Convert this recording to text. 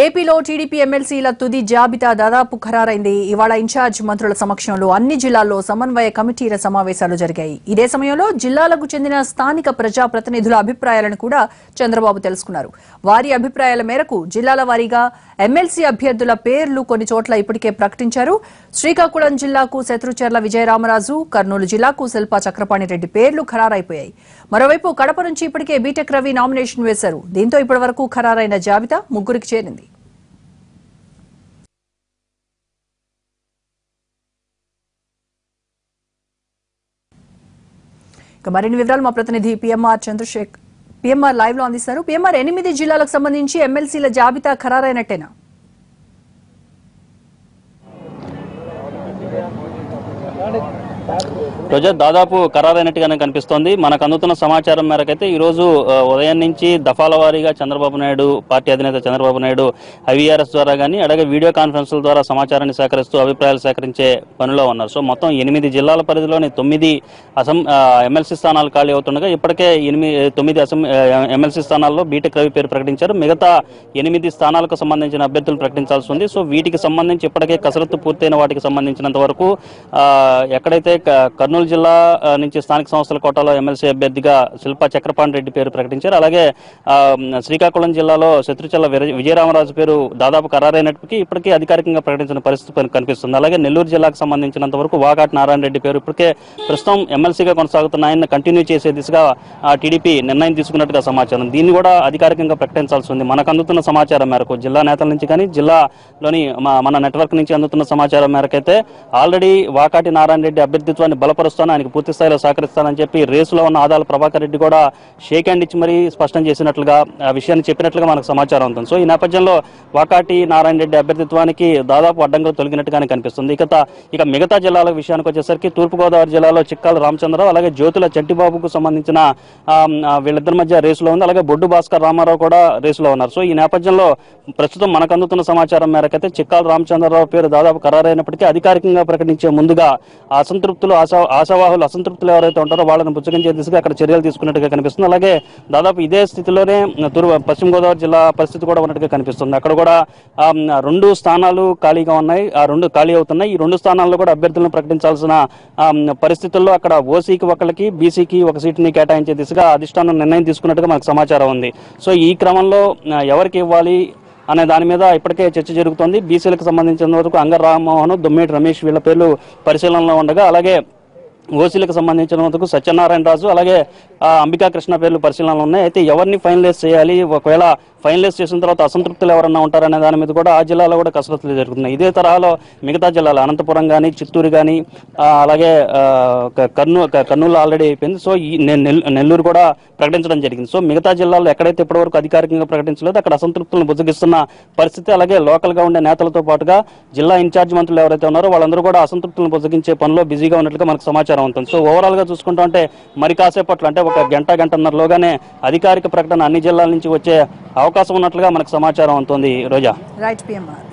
ఏపీలో టీడీపీ ఎమ్మెల్సీల తుది జాబితా దాదాపు ఖరారైంది. ఇవాళ ఇన్ఛార్జ్ మంత్రుల సమక్షంలో అన్ని జిల్లాల్లో సమన్వయ కమిటీల సమావేశాలు జరిగాయి. ఇదే సమయంలో జిల్లాలకు చెందిన స్థానిక ప్రజాప్రతినిధుల అభిప్రాయాలను కూడా చంద్రబాబు తెలుసుకున్నారు. వారి అభిప్రాయాల మేరకు జిల్లాల వారీగా ఎమ్మెల్సీ అభ్యర్థుల పేర్లు కొన్ని చోట్ల ఇప్పటికే ప్రకటించారు. శ్రీకాకుళం జిల్లాకు శత్రుచర్ల విజయరామరాజు, కర్నూలు జిల్లాకు శిల్పా చక్రపాణిరెడ్డి పేర్లు ఖరారైపోయాయి. మరోవైపు కడప నుంచి ఇప్పటికే బీటెక్ రవి నామినేషన్ వేశారు. దీంతో ఇప్పటివరకు ఖరారైన జాబితా ముగ్గురికి చేరింది. మరిన్ని వివరాలు మా ప్రతినిధి పిఎంఆర్ లైవ్ లో అందిస్తారు. పిఎంఆర్ 8 జిల్లాలకు సంబంధించి ఎమ్మెల్సీల జాబితా ఖరారైనట్టేనా? రోజా దాదాపు ఖరారైనట్టుగానే కనిపిస్తోంది. మనకు అందుతున్న సమాచారం మేరకైతే ఈ రోజు ఉదయం నుంచి దఫాల వారీగా చంద్రబాబు నాయుడు పార్టీ అధినేత చంద్రబాబు నాయుడు ఐవీఆర్ఎస్ ద్వారా కానీ అలాగే వీడియో కాన్ఫరెన్స్ల ద్వారా సమాచారాన్ని సేకరిస్తూ అభిప్రాయాలు సేకరించే పనిలో ఉన్నారు. సో మొత్తం 8 జిల్లాల పరిధిలోని 9 ఎమ్మెల్సీ స్థానాలు ఖాళీ అవుతుండగా ఇప్పటికే 9 ఎమ్మెల్సీ స్థానాల్లో బీటెక్ రవి పేరు ప్రకటించారు. మిగతా 8 స్థానాలకు సంబంధించిన అభ్యర్థులు ప్రకటించాల్సి ఉంది. సో వీటికి సంబంధించి ఇప్పటికే కసరత్తు పూర్తయిన వాటికి సంబంధించినంత వరకు ఎక్కడైతే కర్నూలు జిల్లా నుంచి స్థానిక సంస్థల కోటాలో ఎమ్మెల్సీ అభ్యర్థిగా శిల్పా చక్రపాణిరెడ్డి పేరు ప్రకటించారు. అలాగే శ్రీకాకుళం జిల్లాలో శత్రుచర్ల విజయరామరాజు పేరు దాదాపు ఖరారైనప్పటికీ ఇప్పటికే అధికారికంగా ప్రకటించిన పరిస్థితి కనిపిస్తుంది. అలాగే నెల్లూరు జిల్లాకు సంబంధించినంత వరకు వాకాటి నారాయణ రెడ్డి పేరు ఇప్పటికే ప్రస్తుతం ఎమ్మెల్సీగా కొనసాగుతున్న ఆయన కంటిన్యూ చేసే దిశగా టీడీపీ నిర్ణయం తీసుకున్నట్టుగా సమాచారం. దీన్ని కూడా అధికారికంగా ప్రకటించాల్సి ఉంది. మనకు అందుతున్న సమాచారం మేరకు జిల్లా నేతల నుంచి కానీ జిల్లాలోని మన నెట్వర్క్ నుంచి అందుతున్న సమాచారం మేరకైతే ఆల్రెడీ వాకాటి నారాయణ రెడ్డి అభ్యర్థిత్వాన్ని బలపరుస్తాను, ఆయనకు పూర్తి స్థాయిలో సహకరిస్తానని చెప్పి రేసులో ఉన్న ఆదాల ప్రభాకర్ రెడ్డి కూడా షేక్ హ్యాండ్ ఇచ్చి మరీ స్పష్టం చేసినట్లుగా ఆ విషయాన్ని చెప్పినట్లుగా మనకు సమాచారం ఉంటుంది. సో ఈ నేపథ్యంలో వాకాటి నారాయణ రెడ్డి అభ్యర్థిత్వానికి దాదాపు అడ్డంగా తొలగినట్టుగానే కనిపిస్తుంది. ఇక మిగతా జిల్లాల విషయానికి వచ్చేసరికి తూర్పుగోదావరి జిల్లాలో చిక్కాల రామచంద్రరావు అలాగే జ్యోతుల చంటిబాబుకు సంబంధించిన వీళ్ళిద్దరి మధ్య రేసులో ఉంది. అలాగే బొడ్డు భాస్కర్ రామారావు కూడా రేసులో ఉన్నారు. సో ఈ నేపథ్యంలో ప్రస్తుతం మనకు అందుతున్న సమాచారం మేరకైతే చిక్కాల రామచంద్రరావు పేరు దాదాపు ఖరారైనప్పటికీ అధికారికంగా ప్రకటించే ముందుగా ఆశావాహులు అసంతృప్తులు ఎవరైతే ఉంటారో వాళ్ళని పుచ్చగించే దిశగా అక్కడ చర్యలు తీసుకున్నట్టుగా కనిపిస్తుంది. అలాగే దాదాపు ఇదే స్థితిలోనే పశ్చిమ గోదావరి జిల్లా పరిస్థితి కూడా ఉన్నట్టుగా కనిపిస్తుంది. అక్కడ కూడా 2 స్థానాలు ఖాళీగా ఉన్నాయి. ఆ 2 ఖాళీ అవుతున్నాయి. ఈ 2 స్థానాల్లో కూడా అభ్యర్థులను ప్రకటించాల్సిన పరిస్థితుల్లో అక్కడ ఓసీకి ఒకరికి బీసీకి ఒక సీటుని కేటాయించే దిశగా అధిష్టానం నిర్ణయం తీసుకున్నట్టుగా మనకు సమాచారం ఉంది. సో ఈ క్రమంలో ఎవరికి ఇవ్వాలి అనే దాని మీద ఇప్పటికే చర్చ జరుగుతోంది. బీసీలకు సంబంధించిన వరకు అంగర్ రామ్మోహన్, దొమ్మేటి రమేష్ వీళ్ళ పేర్లు పరిశీలనలో ఉండగా అలాగే ఓసీలకు సంబంధించినందుకు సత్యనారాయణ రాజు అలాగే అంబికా కృష్ణ పేర్లు పరిశీలనలు ఉన్నాయి. అయితే ఎవరిని ఫైనలైజ్ చేయాలి, ఒకవేళ ఫైనలైజ్ చేసిన తర్వాత అసంతృప్తులు ఎవరన్నా ఉంటారనే దాని మీద కూడా ఆ జిల్లాలో కూడా కసరత్తులు జరుగుతున్నాయి. ఇదే తరహాలో మిగతా జిల్లాలు అనంతపురం కానీ చిత్తూరు కానీ అలాగే కర్నూలు ఆల్రెడీ అయిపోయింది. సో ఈ నెల్లూరు కూడా ప్రకటించడం జరిగింది. సో మిగతా జిల్లాల్లో ఎక్కడైతే ఇప్పటివరకు అధికారికంగా ప్రకటించలేదు అక్కడ అసంతృప్తులను బుజ్జగిస్తున్న పరిస్థితి. అలాగే లోకల్గా ఉండే నేతలతో పాటుగా జిల్లా ఇన్ఛార్జ్ మంత్రులు ఎవరైతే ఉన్నారో వాళ్ళందరూ కూడా అసంతృప్తులను బుజ్జగించే పనిలో బిజీగా ఉన్నట్లుగా మనకు సమాచారం ఉంటుంది. సో ఓవరాల్ గా చూసుకుంటా అంటే మరి కాసేపట్లో అంటే ఒక గంటన్నరలోగానే అధికారిక ప్రకటన అన్ని జిల్లాల నుంచి వచ్చే అవకాశం ఉన్నట్లుగా మనకు సమాచారం ఉంటుంది. రోజా. Right PMR.